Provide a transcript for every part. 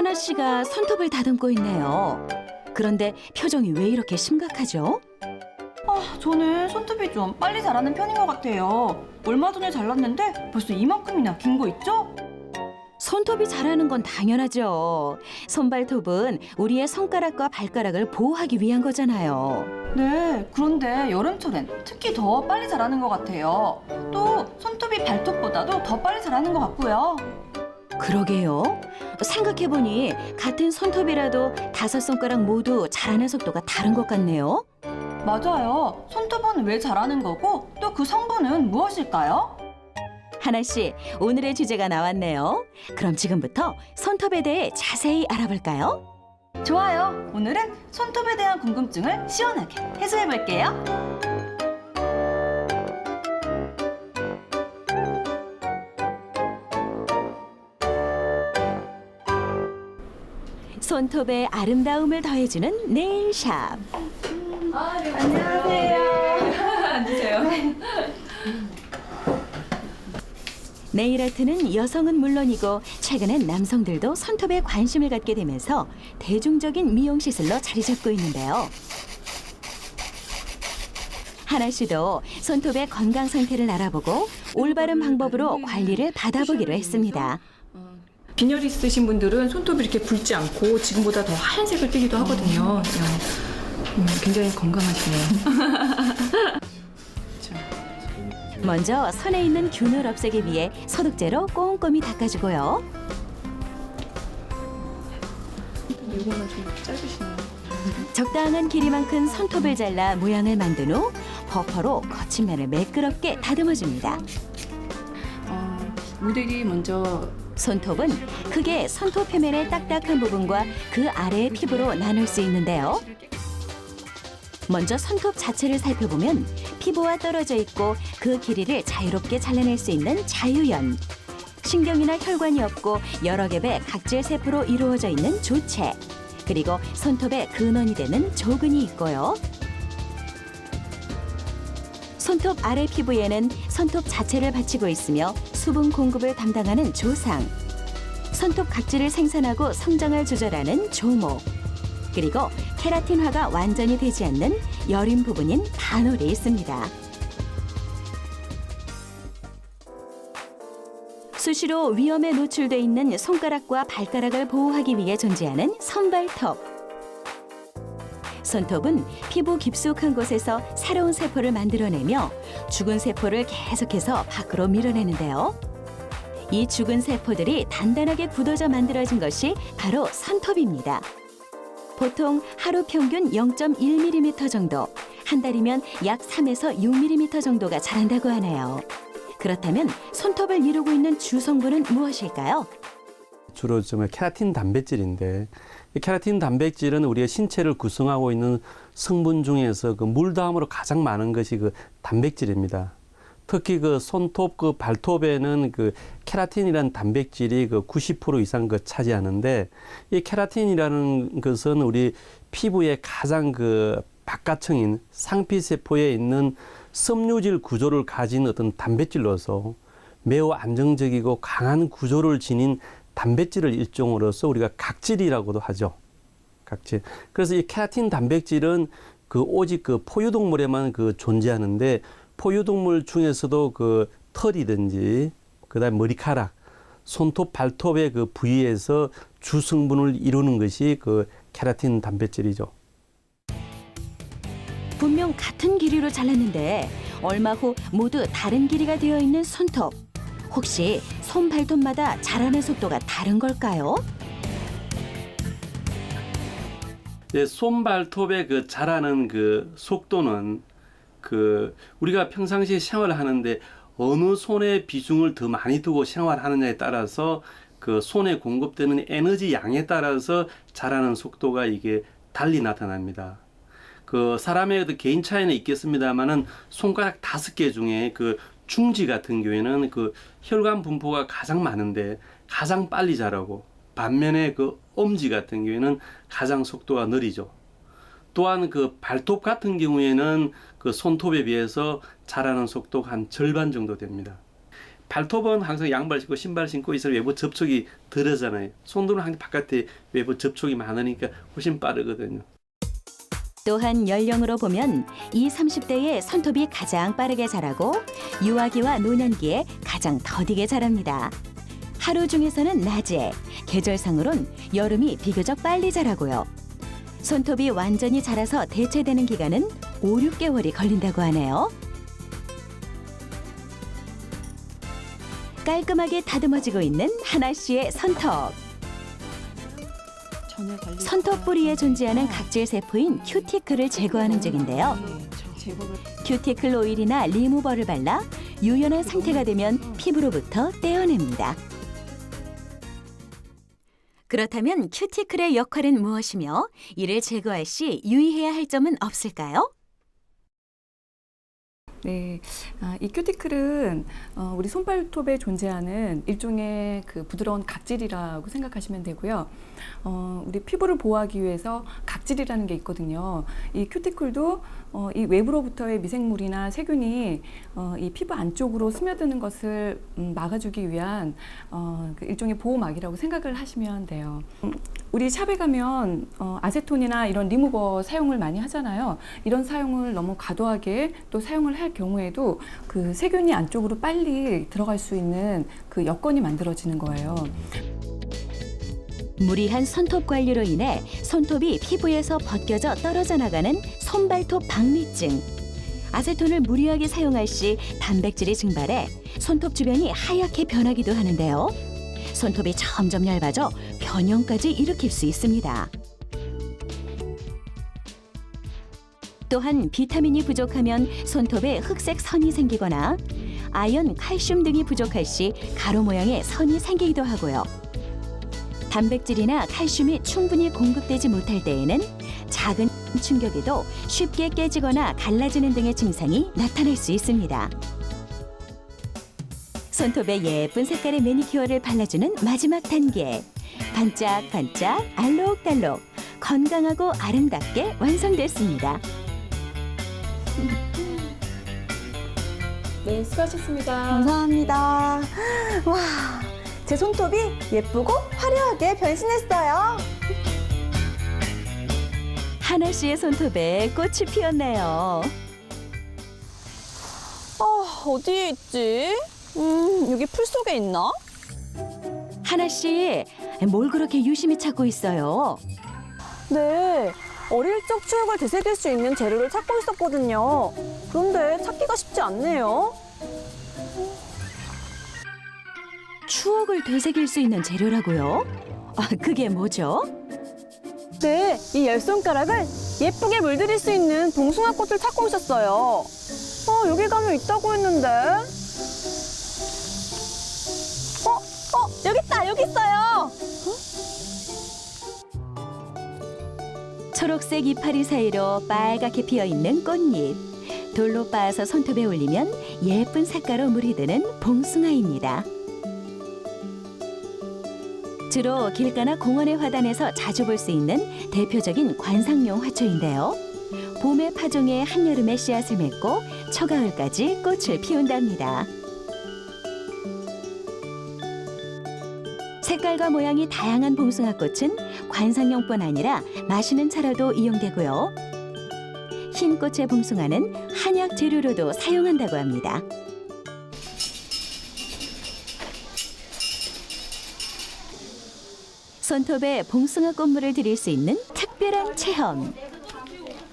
하나 씨가 손톱을 다듬고 있네요. 그런데 표정이 왜 이렇게 심각하죠? 저는 손톱이 좀 빨리 자라는 편인 것 같아요. 얼마 전에 잘랐는데 벌써 이만큼이나 긴 거 있죠? 손톱이 자라는 건 당연하죠. 손발톱은 우리의 손가락과 발가락을 보호하기 위한 거잖아요. 네, 그런데 여름철엔 특히 더 빨리 자라는 것 같아요. 또 손톱이 발톱보다도 더 빨리 자라는 것 같고요. 그러게요. 생각해보니 같은 손톱이라도 5손가락 모두 자라는 속도가 다른 것 같네요. 맞아요. 손톱은 왜 자라는 거고 또 그 성분은 무엇일까요? 하나 씨, 오늘의 주제가 나왔네요. 그럼 지금부터 손톱에 대해 자세히 알아볼까요? 좋아요. 오늘은 손톱에 대한 궁금증을 시원하게 해소해 볼게요. 손톱의 아름다움을 더해주는 네일샵. 안녕하세요. 앉으세요. 네일아트는 여성은 물론이고 최근엔 남성들도 손톱에 관심을 갖게 되면서 대중적인 미용 시술로 자리 잡고 있는데요. 하나 씨도 손톱의 건강 상태를 알아보고 올바른 방법으로 관리를 받아보기로 했습니다. 빈혈이 있으신 분들은 손톱이 이렇게 붉지 않고 지금보다 더 하얀색을 띠기도 하거든요. 굉장히 건강하시네요. 먼저 선에 있는 균을 없애기 위해 소독제로 꼼꼼히 닦아주고요. 이거는 좀 짧으시네요. 적당한 길이만큼 손톱을 잘라 모양을 만든 후 버퍼로 거친 면을 매끄럽게 다듬어줍니다. 모델이 먼저 손톱은 크게 손톱 표면의 딱딱한 부분과 그 아래의 피부로 나눌 수 있는데요. 먼저 손톱 자체를 살펴보면 피부와 떨어져 있고 그 길이를 자유롭게 잘라낼 수 있는 자유연, 신경이나 혈관이 없고 여러 겹의 각질 세포로 이루어져 있는 조체, 그리고 손톱의 근원이 되는 조근이 있고요. 손톱 아래 피부에는 손톱 자체를 받치고 있으며 수분 공급을 담당하는 조상, 손톱 각질을 생산하고 성장을 조절하는 조목, 그리고 케라틴화가 완전히 되지 않는 여린 부분인 반홀이 있습니다. 수시로 위험에 노출돼 있는 손가락과 발가락을 보호하기 위해 존재하는 손발톱. 손톱은 피부 깊숙한 곳에서 새로운 세포를 만들어내며 죽은 세포를 계속해서 밖으로 밀어내는데요. 이 죽은 세포들이 단단하게 굳어져 만들어진 것이 바로 손톱입니다. 보통 하루 평균 0.1mm 정도, 한 달이면 약 3에서 6mm 정도가 자란다고 하네요. 그렇다면 손톱을 이루고 있는 주성분은 무엇일까요? 주로 정말 케라틴 단백질인데, 이 케라틴 단백질은 우리의 신체를 구성하고 있는 성분 중에서 그 물 다음으로 가장 많은 것이 그 단백질입니다. 특히 그 손톱, 그 발톱에는 그 케라틴이라는 단백질이 그 90% 이상 그 차지하는데, 이 케라틴이라는 것은 우리 피부의 가장 그 바깥층인 상피세포에 있는 섬유질 구조를 가진 어떤 단백질로서 매우 안정적이고 강한 구조를 지닌 단백질을 일종으로서 우리가 각질이라고도 하죠. 각질. 그래서 이 케라틴 단백질은 그 오직 그 포유동물에만 그 존재하는데, 포유동물 중에서도 그 털이든지 그다음에 머리카락, 손톱, 발톱의 그 부위에서 주성분을 이루는 것이 그 케라틴 단백질이죠. 분명 같은 길이로 잘랐는데 얼마 후 모두 다른 길이가 되어 있는 손톱. 혹시 손 발톱마다 자라는 속도가 다른 걸까요? 네, 손발톱의 그 자라는 그 속도는 그 우리가 평상시에 생활을 하는데 어느 손에 비중을 더 많이 두고 생활하느냐에 따라서 그 손에 공급되는 에너지 양에 따라서 자라는 속도가 이게 달리 나타납니다. 그 사람의 어떤 개인 차이는 있겠습니다만은 손가락 5개 중에 그 중지 같은 경우에는 그 혈관 분포가 가장 많은데 가장 빨리 자라고, 반면에 그 엄지 같은 경우에는 가장 속도가 느리죠. 또한 그 발톱 같은 경우에는 그 손톱에 비해서 자라는 속도가 한 절반 정도 됩니다. 발톱은 항상 양발 신고 신발 신고 있으면 외부 접촉이 덜하잖아요. 손들은 항상 바깥에 외부 접촉이 많으니까 훨씬 빠르거든요. 또한 연령으로 보면 20, 30대의 손톱이 가장 빠르게 자라고 유아기와 노년기에 가장 더디게 자랍니다. 하루 중에서는 낮에, 계절상으론 여름이 비교적 빨리 자라고요. 손톱이 완전히 자라서 대체되는 기간은 5, 6개월이 걸린다고 하네요. 깔끔하게 다듬어지고 있는 하나 씨의 손톱. 손톱 뿌리에 존재하는 각질 세포인 큐티클을 제거하는 중인데요. 큐티클 오일이나 리무버를 발라 유연한 상태가 되면 피부로부터 떼어냅니다. 그렇다면 큐티클의 역할은 무엇이며 이를 제거할 시 유의해야 할 점은 없을까요? 네, 이 큐티클은 우리 손발톱에 존재하는 일종의 그 부드러운 각질이라고 생각하시면 되고요. 우리 피부를 보호하기 위해서 각질이라는 게 있거든요. 이 큐티클도 이 외부로부터의 미생물이나 세균이 이 피부 안쪽으로 스며드는 것을 막아주기 위한 그 일종의 보호막이라고 생각을 하시면 돼요. 우리 샵에 가면 아세톤이나 이런 리무버 사용을 많이 하잖아요. 이런 사용을 너무 과도하게 또 사용을 할 경우에도 그 세균이 안쪽으로 빨리 들어갈 수 있는 그 여건이 만들어지는 거예요. 무리한 손톱 관리로 인해 손톱이 피부에서 벗겨져 떨어져 나가는 손발톱 박리증. 아세톤을 무리하게 사용할 시 단백질이 증발해 손톱 주변이 하얗게 변하기도 하는데요. 손톱이 점점 얇아져 변형까지 일으킬 수 있습니다. 또한 비타민이 부족하면 손톱에 흑색 선이 생기거나 아연, 칼슘 등이 부족할 시 가로 모양의 선이 생기기도 하고요. 단백질이나 칼슘이 충분히 공급되지 못할 때에는 작은 충격에도 쉽게 깨지거나 갈라지는 등의 증상이 나타날 수 있습니다. 손톱에 예쁜 색깔의 매니큐어를 발라주는 마지막 단계. 반짝반짝, 알록달록, 건강하고 아름답게 완성됐습니다. 네, 수고하셨습니다. 감사합니다. 와, 제 손톱이 예쁘고 화려하게 변신했어요. 하나 씨의 손톱에 꽃이 피었네요. 어디에 있지? 여기 풀 속에 있나? 하나 씨, 뭘 그렇게 유심히 찾고 있어요? 네, 어릴 적 추억을 되새길 수 있는 재료를 찾고 있었거든요. 그런데 찾기가 쉽지 않네요. 추억을 되새길 수 있는 재료라고요? 그게 뭐죠? 네, 이 열 손가락을 예쁘게 물들일 수 있는 봉숭아 꽃을 찾고 있었어요. 여기 가면 있다고 했는데. 여기 있다, 여기 있어요. 초록색 이파리 사이로 빨갛게 피어있는 꽃잎. 돌로 빻아서 손톱에 올리면 예쁜 색깔로 물이 드는 봉숭아입니다. 주로 길가나 공원의 화단에서 자주 볼 수 있는 대표적인 관상용 화초인데요. 봄의 파종에 한여름에 씨앗을 맺고 초가을까지 꽃을 피운답니다. 색깔과 모양이 다양한 봉숭아꽃은 관상용뿐 아니라 마시는 차로도 이용되고요. 흰 꽃의 봉숭아는 한약 재료로도 사용한다고 합니다. 손톱에 봉숭아 꽃물을 들일 수 있는 특별한 체험.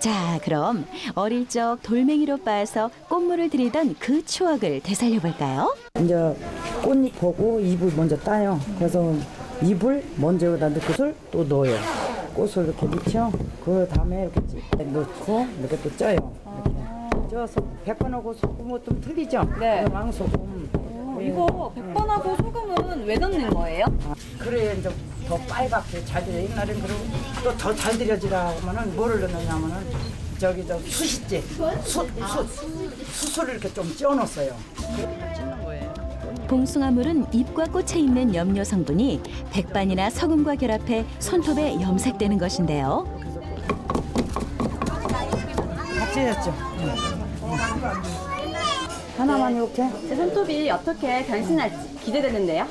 자, 그럼 어릴 적 돌멩이로 빻아서 꽃물을 들이던 그 추억을 되살려 볼까요? 이제 꽃잎 보고 잎을 먼저 따요. 그래서 잎을 먼저 여기다 넣고서 또 넣어요. 꽃을 이렇게 넣죠. 그 다음에 이렇게 넣고 이렇게 또 쪄요. 이렇게 쪄서 백번하고 소금은 좀 틀리죠. 네. 왕소금. 이거 백번하고 소금은 왜 넣는 거예요? 그래 이제 더 빨갛게 잘 들여. 옛날엔 그리고 또 더 잘 들여지라 하면은 뭐를 넣느냐면은 저기 저 숯이지. 숯을 이렇게 좀 쪄놓았어요. 봉숭아물은 잎과 꽃에 있는 염료 성분이 백반이나 소금과 결합해 손톱에 염색되는 것인데요. 같이 했죠. 하나만 이렇게. 제 손톱이 어떻게 변신할지 기대되는데요.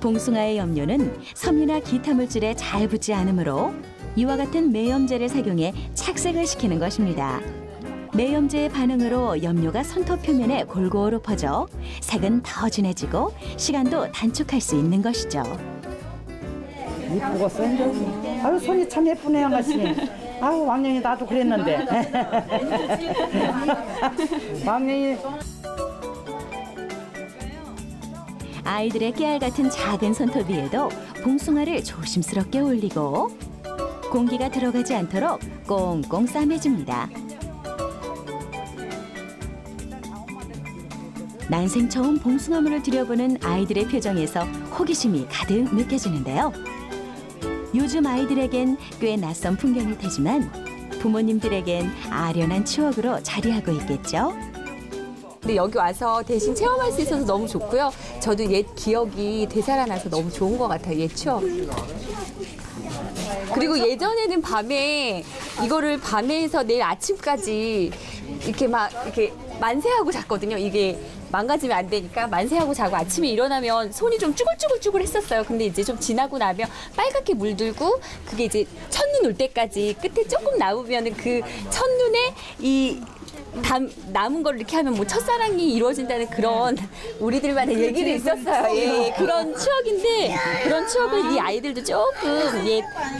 봉숭아의 염료는 섬유나 기타 물질에 잘 붙지 않으므로 이와 같은 매염제를 착용해 착색을 시키는 것입니다. 매염제의 반응으로 염료가 손톱 표면에 골고루 퍼져 색은 더 진해지고 시간도 단축할 수 있는 것이죠. 이쁘겠어 이제. 아유 손이 참 예쁘네요 아가씨. 아유 왕년이 나도 그랬는데. 왕년이. 아이들의 깨알 같은 작은 손톱 위에도 봉숭아를 조심스럽게 올리고 공기가 들어가지 않도록 꽁꽁 싸매줍니다. 난생 처음 봉숭아물을 들여보는 아이들의 표정에서 호기심이 가득 느껴지는데요. 요즘 아이들에겐 꽤 낯선 풍경일 테지만 부모님들에겐 아련한 추억으로 자리하고 있겠죠. 근데 여기 와서 대신 체험할 수 있어서 너무 좋고요. 저도 옛 기억이 되살아나서 너무 좋은 것 같아요. 옛 추억. 그리고 예전에는 밤에 이거를 밤에서 내일 아침까지 이렇게 막 이렇게 만세하고 잤거든요. 이게 망가지면 안 되니까 만세하고 자고 아침에 일어나면 손이 좀 쭈글쭈글 했었어요. 근데 이제 좀 지나고 나면 빨갛게 물들고 그게 이제 첫눈 올 때까지 끝에 조금 남으면은 그 첫눈에 이 남은 걸 이렇게 하면 뭐 첫사랑이 이루어진다는 그런 우리들만의 얘기도 있었어요. 예, 그런 추억인데 그런 추억을 이 아이들도 조금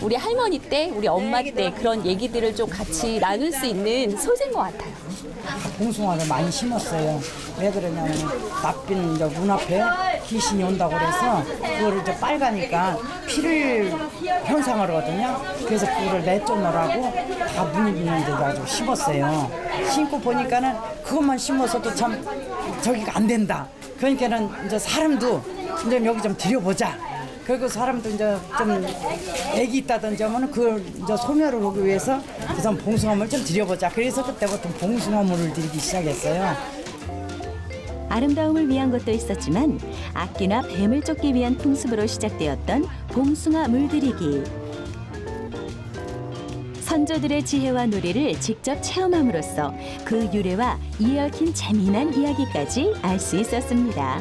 우리 할머니 때, 우리 엄마 때 그런 얘기들을 좀 같이 나눌 수 있는 소재인 것 같아요. 봉숭아를 많이 심었어요. 왜 그러냐면 낯빈 저 눈앞에 귀신이 온다고 그래서 그거를 이제 빨가니까 피를 현상하거든요. 그래서 그거를 내쫓느라고 다 문이 있는 데다가 심었어요. 심고 보니까는 그것만 심어서도 참 저기가 안 된다. 그러니까는 이제 사람도 이제 여기 좀 들여보자. 그리고 사람도 이제 좀 애기 있다든지 하면 그걸 이제 소멸을 하기 위해서 우선 봉숭아물 좀 들여보자. 그래서 그때부터 봉숭아물을 들이기 시작했어요. 아름다움을 위한 것도 있었지만 악기나 뱀을 쫓기 위한 풍습으로 시작되었던 봉숭아 물들이기. 선조들의 지혜와 놀이를 직접 체험함으로써 그 유래와 이에 얽힌 재미난 이야기까지 알 수 있었습니다.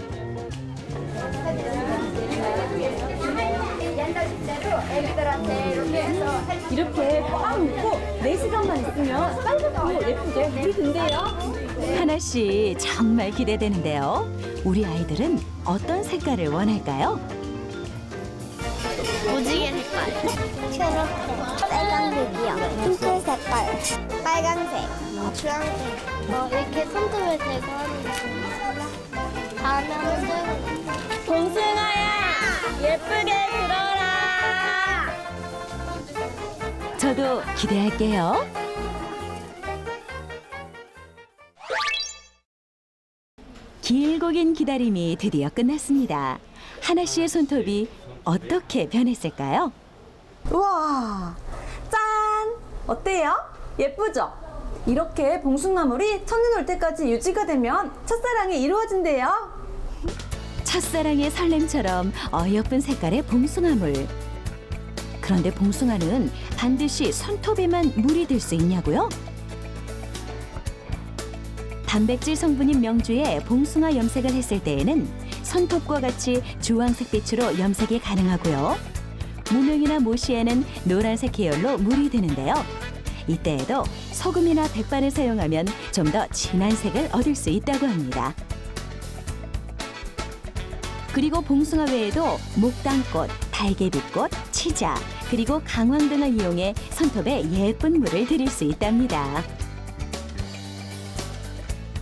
이렇게 꽉 묶고 4시간만 있으면 빨갛고 예쁘게 물이 든대요. 하나 씨 정말 기대되는데요. 우리 아이들은 어떤 색깔을 원할까요? 무지개 색깔. 초록색. 빨간색이요. 핑크 색깔. 빨간색. 주황색. 이렇게 손톱에 대고 하는 거. 다음에 되고. 봉숭아야, 예쁘게 들어라. 저도 기대할게요. 길고 긴 기다림이 드디어 끝났습니다. 하나 씨의 손톱이 어떻게 변했을까요? 우와, 짠! 어때요? 예쁘죠? 이렇게 봉숭아물이 첫눈 올 때까지 유지가 되면 첫사랑이 이루어진대요. 첫사랑의 설렘처럼 어여쁜 색깔의 봉숭아물. 그런데 봉숭아는 반드시 손톱에만 물이 들 수 있냐고요? 단백질 성분인 명주에 봉숭아 염색을 했을 때에는 손톱과 같이 주황색 빛으로 염색이 가능하고요. 무명이나 모시에는 노란색 계열로 물이 드는데요. 이때에도 소금이나 백반을 사용하면 좀 더 진한 색을 얻을 수 있다고 합니다. 그리고 봉숭아 외에도 목당꽃, 달개비꽃, 치자, 그리고 강황 등을 이용해 손톱에 예쁜 물을 들일 수 있답니다.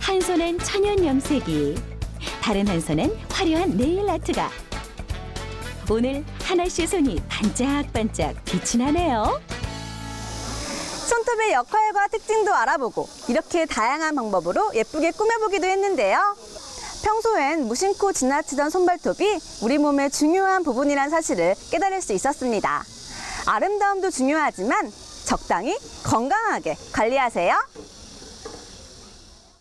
한 손엔 천연 염색이, 다른 한 손엔 화려한 네일 아트가. 오늘 하나 씨의 손이 반짝반짝 빛이 나네요. 손톱의 역할과 특징도 알아보고 이렇게 다양한 방법으로 예쁘게 꾸며보기도 했는데요. 평소엔 무심코 지나치던 손발톱이 우리 몸의 중요한 부분이란 사실을 깨달을 수 있었습니다. 아름다움도 중요하지만 적당히 건강하게 관리하세요.